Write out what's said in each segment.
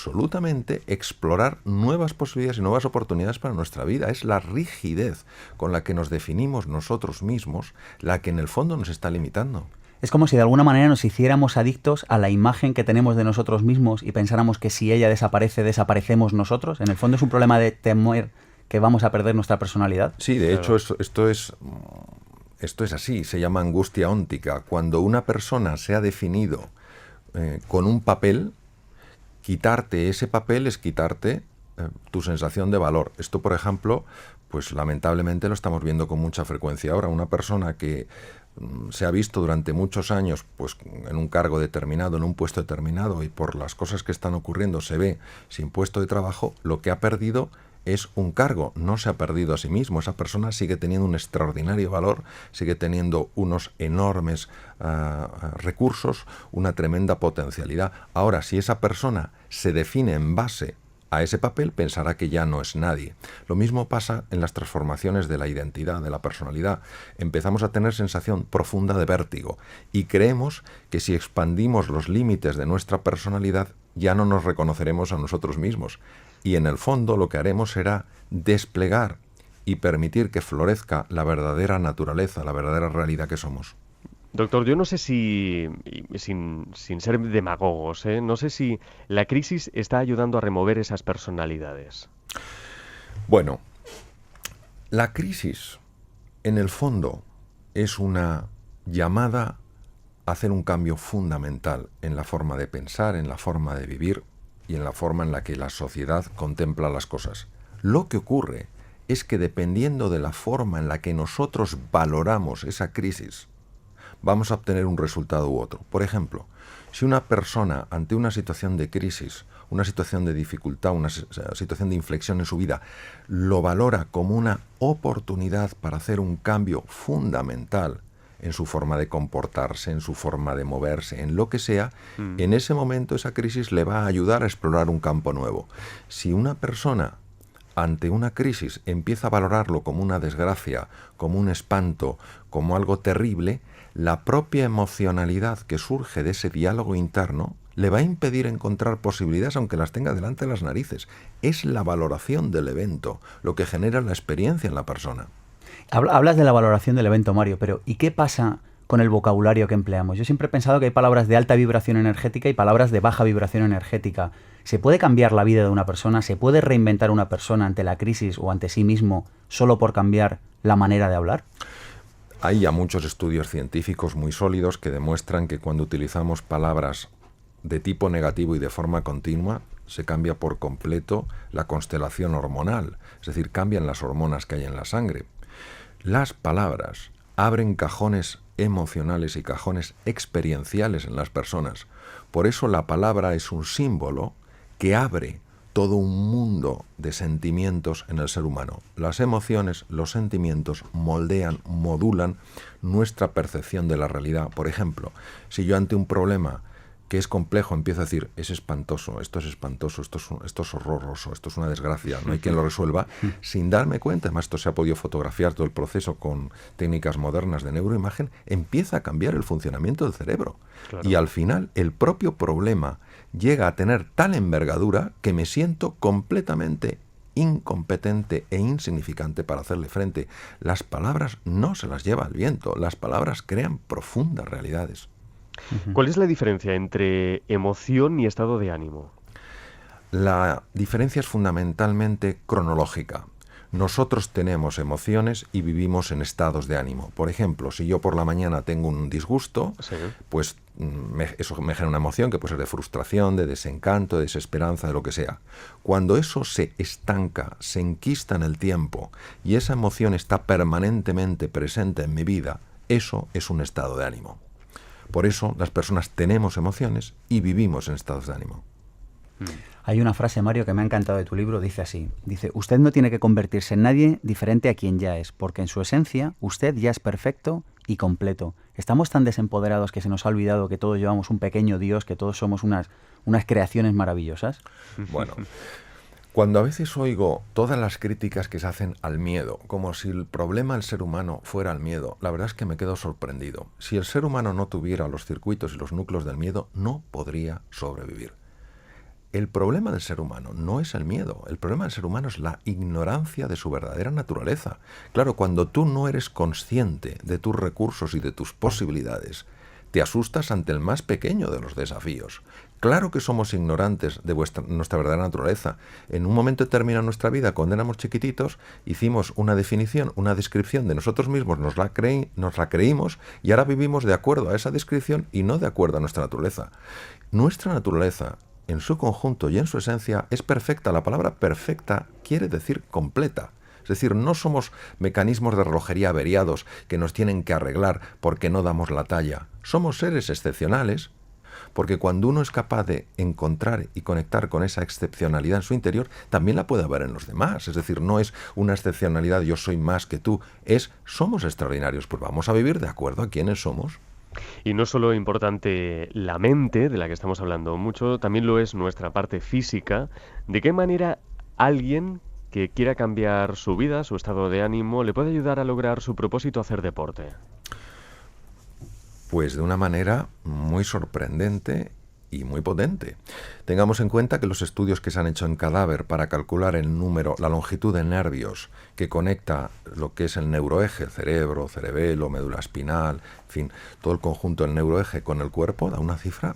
absolutamente explorar nuevas posibilidades y nuevas oportunidades para nuestra vida. Es la rigidez con la que nos definimos nosotros mismos la que en el fondo nos está limitando. Es como si de alguna manera nos hiciéramos adictos a la imagen que tenemos de nosotros mismos y pensáramos que si ella desaparece, desaparecemos nosotros. En el fondo es un problema de temer que vamos a perder nuestra personalidad. Sí, de hecho esto es así, se llama angustia óntica. Cuando una persona se ha definido con un papel, quitarte ese papel es quitarte tu sensación de valor. Esto, por ejemplo, pues lamentablemente lo estamos viendo con mucha frecuencia ahora. Una persona que se ha visto durante muchos años pues en un cargo determinado, en un puesto determinado, y por las cosas que están ocurriendo se ve sin puesto de trabajo, lo que ha perdido es un cargo, no se ha perdido a sí mismo. Esa persona sigue teniendo un extraordinario valor, sigue teniendo unos enormes recursos, una tremenda potencialidad. Ahora, si esa persona se define en base a ese papel, pensará que ya no es nadie. Lo mismo pasa en las transformaciones de la identidad, de la personalidad. Empezamos a tener sensación profunda de vértigo y creemos que si expandimos los límites de nuestra personalidad ya no nos reconoceremos a nosotros mismos. Y en el fondo lo que haremos será desplegar y permitir que florezca la verdadera naturaleza, la verdadera realidad que somos. Doctor, yo no sé si, sin ser demagogos, no sé si la crisis está ayudando a remover esas personalidades. Bueno, la crisis, en el fondo, es una llamada a hacer un cambio fundamental en la forma de pensar, en la forma de vivir y en la forma en la que la sociedad contempla las cosas. Lo que ocurre es que dependiendo de la forma en la que nosotros valoramos esa crisis, vamos a obtener un resultado u otro. Por ejemplo, si una persona ante una situación de crisis, una situación de dificultad, una situación de inflexión en su vida, lo valora como una oportunidad para hacer un cambio fundamental en su forma de comportarse, en su forma de moverse, en lo que sea, en ese momento esa crisis le va a ayudar a explorar un campo nuevo. Si una persona ante una crisis empieza a valorarlo como una desgracia, como un espanto, como algo terrible, la propia emocionalidad que surge de ese diálogo interno le va a impedir encontrar posibilidades aunque las tenga delante de las narices. Es la valoración del evento lo que genera la experiencia en la persona. Hablas de la valoración del evento, Mario, pero ¿y qué pasa con el vocabulario que empleamos? Yo siempre he pensado que hay palabras de alta vibración energética y palabras de baja vibración energética. ¿Se puede cambiar la vida de una persona? ¿Se puede reinventar una persona ante la crisis o ante sí mismo solo por cambiar la manera de hablar? Hay ya muchos estudios científicos muy sólidos que demuestran que cuando utilizamos palabras de tipo negativo y de forma continua, se cambia por completo la constelación hormonal, es decir, cambian las hormonas que hay en la sangre. Las palabras abren cajones emocionales y cajones experienciales en las personas. Por eso la palabra es un símbolo que abre todo un mundo de sentimientos en el ser humano. Las emociones, los sentimientos moldean, modulan nuestra percepción de la realidad. Por ejemplo, si yo ante un problema que es complejo empiezo a decir, es espantoso, esto es horroroso, esto es una desgracia, no hay quien lo resuelva, sin darme cuenta, además esto se ha podido fotografiar todo el proceso con técnicas modernas de neuroimagen, empieza a cambiar el funcionamiento del cerebro. Claro. Y al final el propio problema llega a tener tal envergadura que me siento completamente incompetente e insignificante para hacerle frente. Las palabras no se las lleva el viento, las palabras crean profundas realidades. ¿Cuál es la diferencia entre emoción y estado de ánimo? La diferencia es fundamentalmente cronológica. Nosotros tenemos emociones y vivimos en estados de ánimo. Por ejemplo, si yo por la mañana tengo un disgusto, sí, pues eso me genera una emoción que puede ser de frustración, de desencanto, de desesperanza, de lo que sea. Cuando eso se estanca, se enquista en el tiempo y esa emoción está permanentemente presente en mi vida, eso es un estado de ánimo. Por eso las personas tenemos emociones y vivimos en estados de ánimo. Hay una frase, Mario, que me ha encantado de tu libro, dice así, dice, usted no tiene que convertirse en nadie diferente a quien ya es, porque en su esencia usted ya es perfecto y completo. Estamos tan desempoderados que se nos ha olvidado que todos llevamos un pequeño Dios, que todos somos unas creaciones maravillosas. Bueno, cuando a veces oigo todas las críticas que se hacen al miedo, como si el problema del ser humano fuera el miedo, la verdad es que me quedo sorprendido. Si el ser humano no tuviera los circuitos y los núcleos del miedo, no podría sobrevivir. El problema del ser humano no es el miedo, el problema del ser humano es la ignorancia de su verdadera naturaleza. Claro, cuando tú no eres consciente de tus recursos y de tus posibilidades, te asustas ante el más pequeño de los desafíos. Claro que somos ignorantes de nuestra verdadera naturaleza. En un momento determinado de nuestra vida, cuando éramos chiquititos, hicimos una definición, una descripción de nosotros mismos, nos la creímos y ahora vivimos de acuerdo a esa descripción y no de acuerdo a nuestra naturaleza. Nuestra naturaleza, en su conjunto y en su esencia, es perfecta. La palabra perfecta quiere decir completa. Es decir, no somos mecanismos de relojería averiados que nos tienen que arreglar porque no damos la talla. Somos seres excepcionales porque cuando uno es capaz de encontrar y conectar con esa excepcionalidad en su interior, también la puede haber en los demás. Es decir, no es una excepcionalidad, yo soy más que tú, somos extraordinarios, pues vamos a vivir de acuerdo a quiénes somos. Y no solo importante la mente, de la que estamos hablando mucho, también lo es nuestra parte física. ¿De qué manera alguien que quiera cambiar su vida, su estado de ánimo, le puede ayudar a lograr su propósito hacer deporte? Pues de una manera muy sorprendente y muy potente. Tengamos en cuenta que los estudios que se han hecho en cadáver para calcular el número, la longitud de nervios que conecta lo que es el neuroeje, cerebro, cerebelo, médula espinal, en fin, todo el conjunto del neuroeje con el cuerpo, da una cifra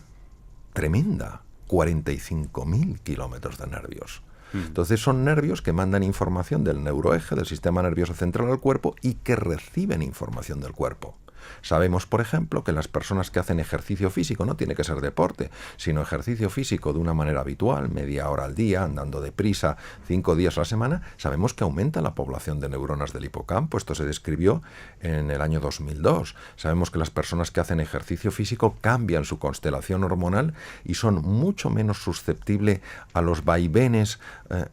tremenda, 45.000 kilómetros de nervios. Entonces son nervios que mandan información del neuroeje, del sistema nervioso central al cuerpo y que reciben información del cuerpo. Sabemos, por ejemplo, que las personas que hacen ejercicio físico, no tiene que ser deporte, sino ejercicio físico de una manera habitual, media hora al día, andando deprisa, 5 días a la semana, sabemos que aumenta la población de neuronas del hipocampo. Esto se describió en el año 2002. Sabemos que las personas que hacen ejercicio físico cambian su constelación hormonal y son mucho menos susceptibles a los vaivenes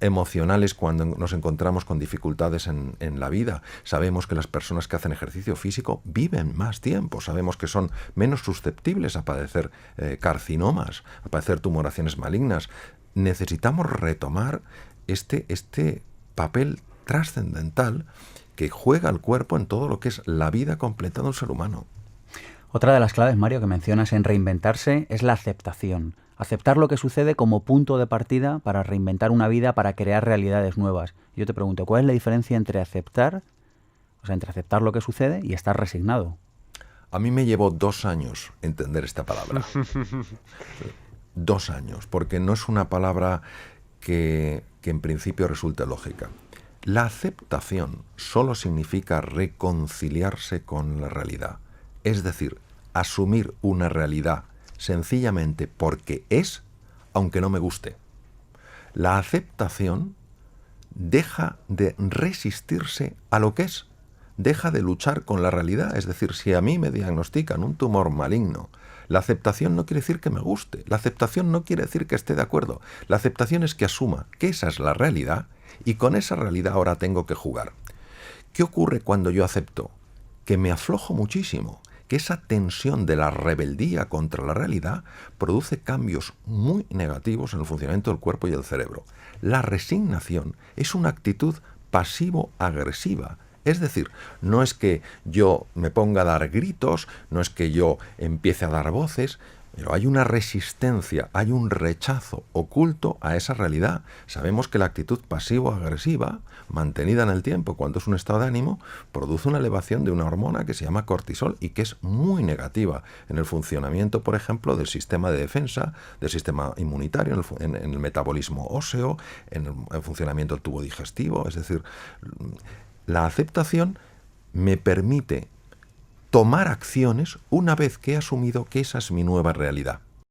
emocionales cuando nos encontramos con dificultades en la vida. Sabemos que las personas que hacen ejercicio físico viven más tiempo. Sabemos que son menos susceptibles a padecer carcinomas, a padecer tumoraciones malignas. Necesitamos retomar este papel trascendental que juega el cuerpo en todo lo que es la vida completa de un ser humano. Otra de las claves, Mario, que mencionas en reinventarse es la aceptación. Aceptar lo que sucede como punto de partida para reinventar una vida, para crear realidades nuevas. Yo te pregunto, ¿cuál es la diferencia entre aceptar lo que sucede y estar resignado? A mí me llevó 2 años entender esta palabra. 2 años, porque no es una palabra que en principio resulte lógica. La aceptación solo significa reconciliarse con la realidad. Es decir, asumir una realidad sencillamente porque es, aunque no me guste. La aceptación deja de resistirse a lo que es, deja de luchar con la realidad. Es decir, si a mí me diagnostican un tumor maligno, la aceptación no quiere decir que me guste, la aceptación no quiere decir que esté de acuerdo, la aceptación es que asuma que esa es la realidad y con esa realidad ahora tengo que jugar. ¿Qué ocurre cuando yo acepto? Que me aflojo muchísimo, que esa tensión de la rebeldía contra la realidad produce cambios muy negativos en el funcionamiento del cuerpo y del cerebro. La resignación es una actitud pasivo-agresiva. Es decir, no es que yo me ponga a dar gritos, no es que yo empiece a dar voces, pero hay una resistencia, hay un rechazo oculto a esa realidad. Sabemos que la actitud pasivo-agresiva, mantenida en el tiempo cuando es un estado de ánimo, produce una elevación de una hormona que se llama cortisol y que es muy negativa en el funcionamiento, por ejemplo, del sistema de defensa, del sistema inmunitario, en el metabolismo óseo, en el funcionamiento del tubo digestivo. Es decir, la aceptación me permite tomar acciones una vez que he asumido que esa es mi nueva realidad.